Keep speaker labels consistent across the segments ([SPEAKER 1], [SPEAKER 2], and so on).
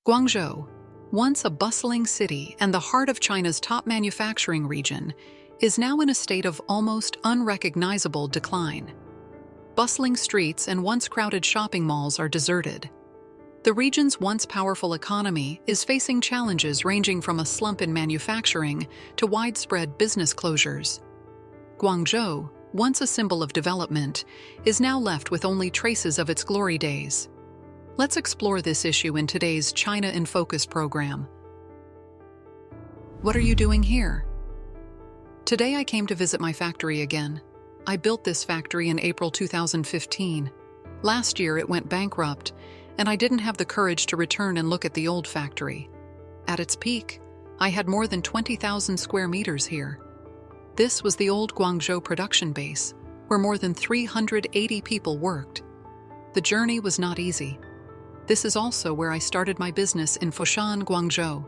[SPEAKER 1] Guangzhou, once a bustling city and the heart of China's top manufacturing region, is now in a state of almost unrecognizable decline. Bustling streets and once crowded shopping malls are deserted. The region's once powerful economy is facing challenges ranging from a slump in manufacturing to widespread business closures. Guangzhou, once a symbol of development, is now left with only traces of its glory days. Let's explore this issue in today's China in Focus program. What are you doing here? Today I came to visit my factory again. I built this factory in April 2015. Last year it went bankrupt, and I didn't have the courage to return and look at the old factory. At its peak, I had more than 20,000 square meters here. This was the old Guangzhou production base, where more than 380 people worked. The journey was not easy. This is also where I started my business in Xi'an, Guangzhou.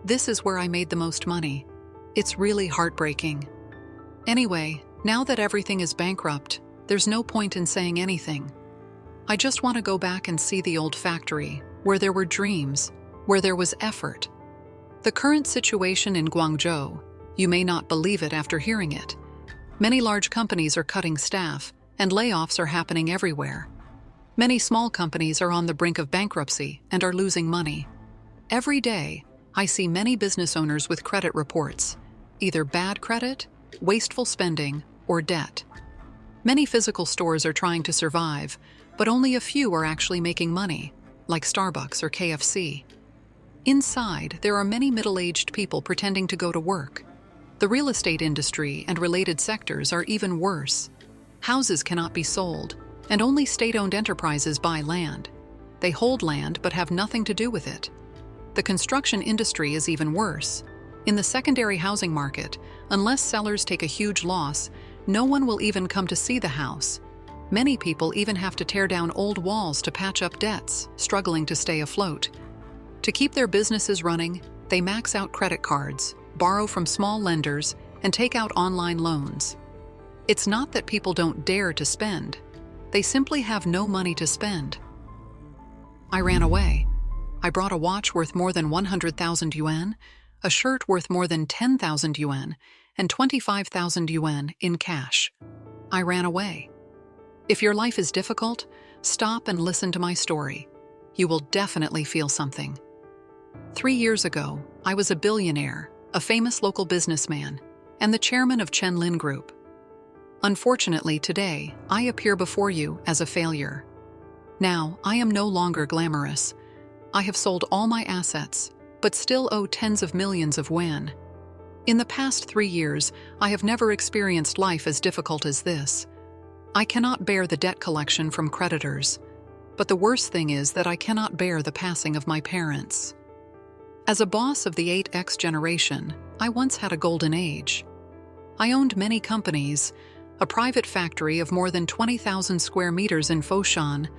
[SPEAKER 1] This is where I made the most money. It's really heartbreaking. Anyway, now that everything is bankrupt, there's no point in saying anything. I just want to go back and see the old factory, where there were dreams, where there was effort. The current situation in Guangzhou, you may not believe it after hearing it. Many large companies are cutting staff, and layoffs are happening everywhere. Many small companies are on the brink of bankruptcy and are losing money. Every day, I see many business owners with credit reports, either bad credit, wasteful spending, or debt. Many physical stores are trying to survive, but only a few are actually making money, like Starbucks or KFC. Inside, there are many middle-aged people pretending to go to work. The real estate industry and related sectors are even worse. Houses cannot be sold, and only state-owned enterprises buy land. They hold land but have nothing to do with it. The construction industry is even worse. In the secondary housing market, unless sellers take a huge loss, no one will even come to see the house. Many people even have to tear down old walls to patch up debts, struggling to stay afloat. To keep their businesses running, they max out credit cards, borrow from small lenders, and take out online loans. It's not that people don't dare to spend. They simply have no money to spend. I ran away. I brought a watch worth more than 100,000 yuan, a shirt worth more than 10,000 yuan, and 25,000 yuan in cash. I ran away. If your life is difficult, stop and listen to my story. You will definitely feel something. 3 years ago, I was a billionaire, a famous local businessman, and the chairman of Chenlin Group. Unfortunately, today, I appear before you as a failure. Now, I am no longer glamorous. I have sold all my assets, but still owe tens of millions of yuan. In the past 3 years, I have never experienced life as difficult as this. I cannot bear the debt collection from creditors, but the worst thing is that I cannot bear the passing of my parents. As a boss of the 8X generation, I once had a golden age. I owned many companies, a private factory of more than 20,000 square meters in Foshan,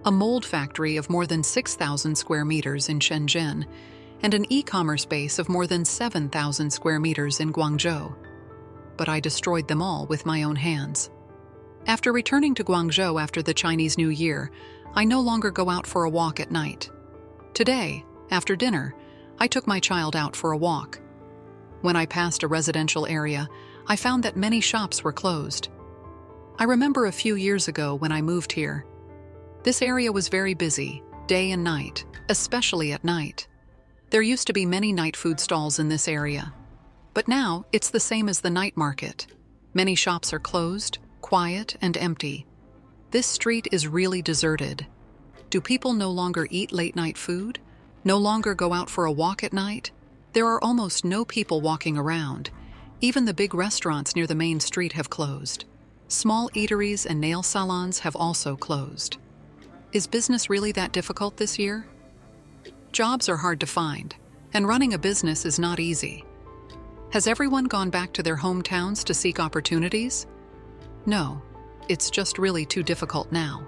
[SPEAKER 1] a mold factory of more than 6,000 square meters in Shenzhen, and an e-commerce base of more than 7,000 square meters in Guangzhou. But I destroyed them all with my own hands. After returning to Guangzhou after the Chinese New Year, I no longer go out for a walk at night. Today, after dinner, I took my child out for a walk. When I passed a residential area, I found that many shops were closed. I remember a few years ago when I moved here. This area was very busy, day and night, especially at night. There used to be many night food stalls in this area. But now, it's the same as the night market. Many shops are closed, quiet, and empty. This street is really deserted. Do people no longer eat late-night food? No longer go out for a walk at night? There are almost no people walking around. Even the big restaurants near the main street have closed. Small eateries and nail salons have also closed. Is business really that difficult this year? Jobs are hard to find, and running a business is not easy. Has everyone gone back to their hometowns to seek opportunities? No, it's just really too difficult now.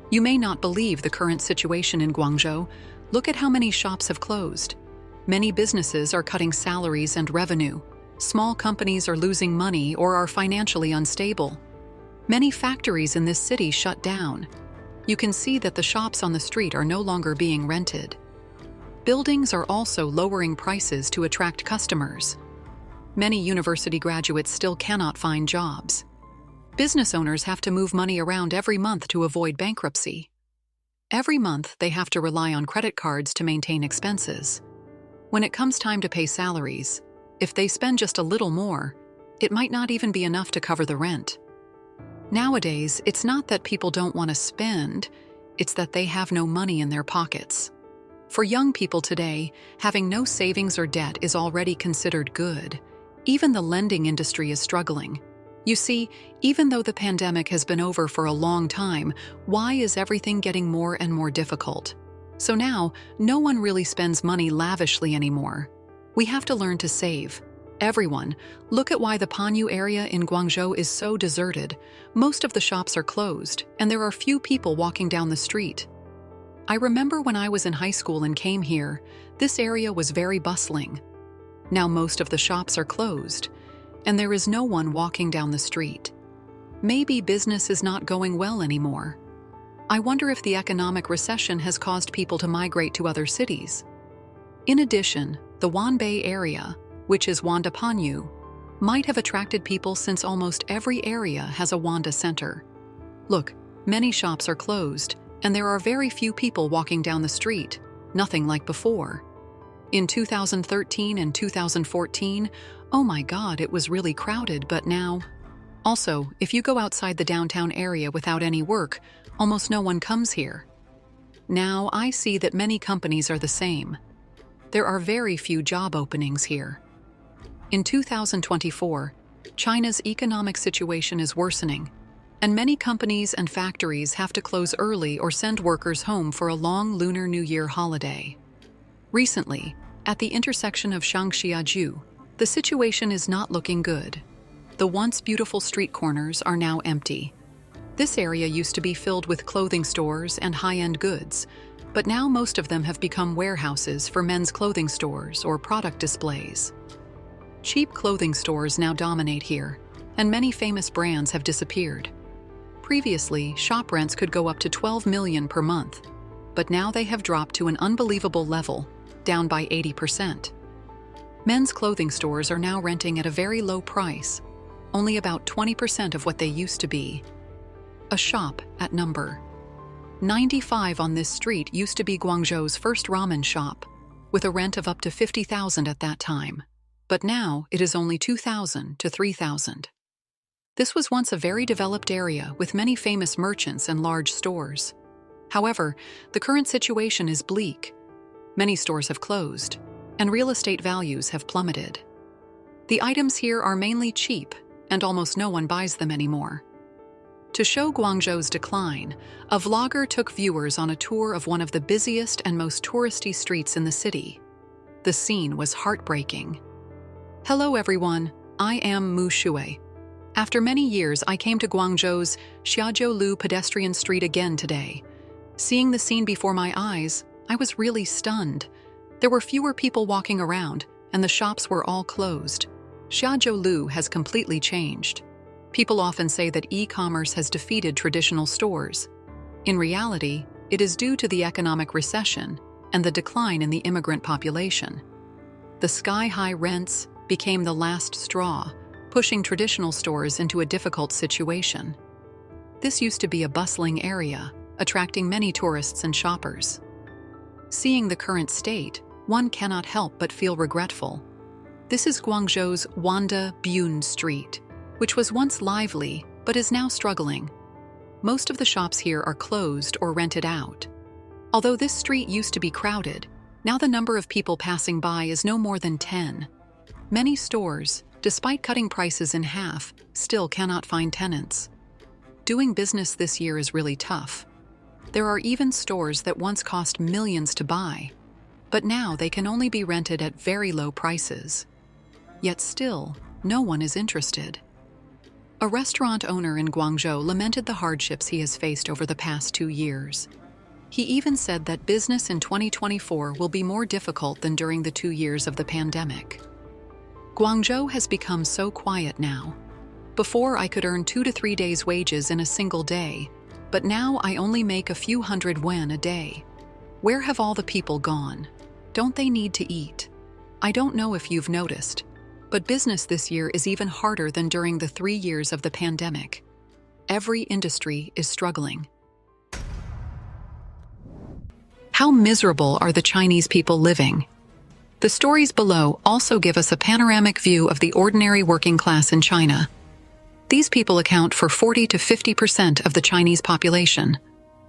[SPEAKER 1] You may not believe the current situation in Guangzhou. Look at how many shops have closed. Many businesses are cutting salaries and revenue. Small companies are losing money or are financially unstable. Many factories in this city shut down. You can see that the shops on the street are no longer being rented. Buildings are also lowering prices to attract customers. Many university graduates still cannot find jobs. Business owners have to move money around every month to avoid bankruptcy. Every month, they have to rely on credit cards to maintain expenses. When it comes time to pay salaries, if they spend just a little more, it might not even be enough to cover the rent. Nowadays, it's not that people don't want to spend, it's that they have no money in their pockets. For young people today, having no savings or debt is already considered good. Even the lending industry is struggling. You see, even though the pandemic has been over for a long time, why is everything getting more and more difficult? So now, no one really spends money lavishly anymore. We have to learn to save. Everyone, look at why the Panyu area in Guangzhou is so deserted. Most of the shops are closed, and there are few people walking down the street. I remember when I was in high school and came here, this area was very bustling. Now most of the shops are closed, and there is no one walking down the street. Maybe business is not going well anymore. I wonder if the economic recession has caused people to migrate to other cities. In addition, the Wanbei area, which is Wanda Panyu, might have attracted people since almost every area has a Wanda center. Look, many shops are closed, and there are very few people walking down the street, nothing like before. In 2013 and 2014, oh my God, it was really crowded, but now... Also, if you go outside the downtown area without any work, almost no one comes here. Now I see that many companies are the same. There are very few job openings here. In 2024, China's economic situation is worsening, and many companies and factories have to close early or send workers home for a long Lunar New Year holiday. Recently, at the intersection of Xi'an, the situation is not looking good. The once beautiful street corners are now empty. This area used to be filled with clothing stores and high-end goods, but now most of them have become warehouses for men's clothing stores or product displays. Cheap clothing stores now dominate here, and many famous brands have disappeared. Previously, shop rents could go up to 12 million per month, but now they have dropped to an unbelievable level, down by 80%. Men's clothing stores are now renting at a very low price, only about 20% of what they used to be. A shop at number 95 on this street used to be Guangzhou's first ramen shop, with a rent of up to 50,000 at that time. But now it is only 2,000 to 3,000. This was once a very developed area with many famous merchants and large stores. However, the current situation is bleak. Many stores have closed, and real estate values have plummeted. The items here are mainly cheap, and almost no one buys them anymore. To show Guangzhou's decline, a vlogger took viewers on a tour of one of the busiest and most touristy streets in the city. The scene was heartbreaking. Hello everyone, I am Mu Shui. After many years, I came to Guangzhou's Xiajiulu pedestrian street again today. Seeing the scene before my eyes, I was really stunned. There were fewer people walking around, and the shops were all closed. Xiajiulu has completely changed. People often say that e-commerce has defeated traditional stores. In reality, it is due to the economic recession and the decline in the immigrant population. The sky-high rents became the last straw, pushing traditional stores into a difficult situation. This used to be a bustling area, attracting many tourists and shoppers. Seeing the current state, one cannot help but feel regretful. This is Guangzhou's Wanda Bun Street, which was once lively but is now struggling. Most of the shops here are closed or rented out. Although this street used to be crowded, now the number of people passing by is no more than 10. Many stores, despite cutting prices in half, still cannot find tenants. Doing business this year is really tough. There are even stores that once cost millions to buy, but now they can only be rented at very low prices. Yet still, no one is interested. A restaurant owner in Guangzhou lamented the hardships he has faced over the past 2 years. He even said that business in 2024 will be more difficult than during the 2 years of the pandemic. Guangzhou has become so quiet now. Before, I could earn 2 to 3 days' wages in a single day, but now I only make a few hundred yuan a day. Where have all the people gone? Don't they need to eat? I don't know if you've noticed, but business this year is even harder than during the 3 years of the pandemic. Every industry is struggling. How miserable are the Chinese people living? The stories below also give us a panoramic view of the ordinary working class in China. These people account for 40 to 50% of the Chinese population.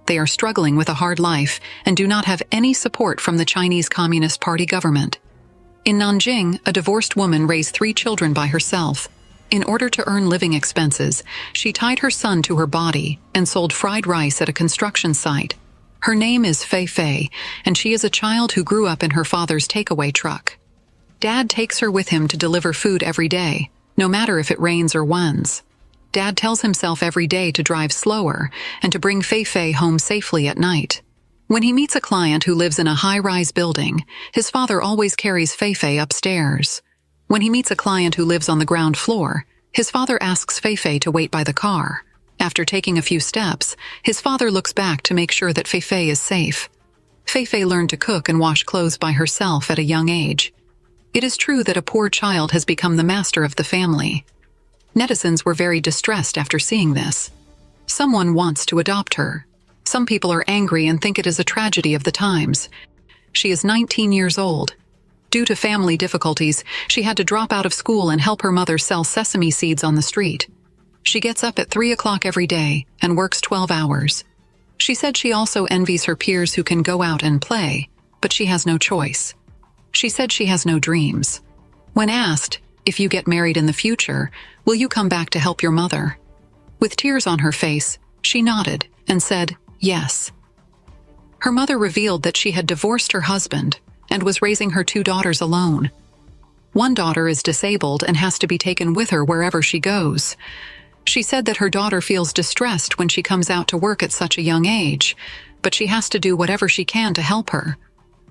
[SPEAKER 1] They are struggling with a hard life and do not have any support from the Chinese Communist Party government. In Nanjing, a divorced woman raised 3 children by herself. In order to earn living expenses, she tied her son to her body and sold fried rice at a construction site. Her name is Fei Fei, and she is a child who grew up in her father's takeaway truck. Dad takes her with him to deliver food every day, no matter if it rains or winds. Dad tells himself every day to drive slower and to bring Fei Fei home safely at night. When he meets a client who lives in a high-rise building, his father always carries Fei Fei upstairs. When he meets a client who lives on the ground floor, his father asks Fei Fei to wait by the car. After taking a few steps, his father looks back to make sure that Fei Fei is safe. Fei Fei learned to cook and wash clothes by herself at a young age. It is true that a poor child has become the master of the family. Netizens were very distressed after seeing this. Someone wants to adopt her. Some people are angry and think it is a tragedy of the times. She is 19 years old. Due to family difficulties, she had to drop out of school and help her mother sell sesame seeds on the street. She gets up at 3 o'clock every day and works 12 hours. She said she also envies her peers who can go out and play, but she has no choice. She said she has no dreams. When asked, "If you get married in the future, will you come back to help your mother?" With tears on her face, she nodded and said, "Yes." Her mother revealed that she had divorced her husband and was raising her 2 daughters alone. One daughter is disabled and has to be taken with her wherever she goes. She said that her daughter feels distressed when she comes out to work at such a young age, but she has to do whatever she can to help her.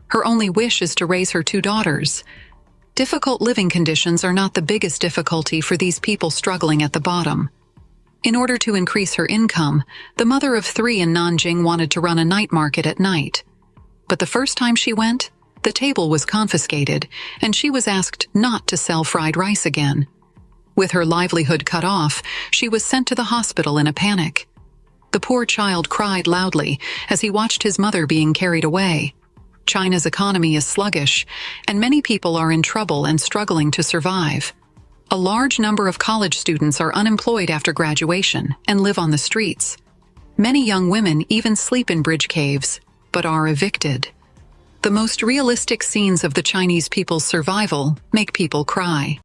[SPEAKER 1] Her only wish is to raise her 2 daughters. Difficult living conditions are not the biggest difficulty for these people struggling at the bottom. In order to increase her income, the mother of 3 in Nanjing wanted to run a night market at night. But the first time she went, the table was confiscated, and she was asked not to sell fried rice again. With her livelihood cut off, she was sent to the hospital in a panic. The poor child cried loudly as he watched his mother being carried away. China's economy is sluggish, and many people are in trouble and struggling to survive. A large number of college students are unemployed after graduation and live on the streets. Many young women even sleep in bridge caves, but are evicted. The most realistic scenes of the Chinese people's survival make people cry.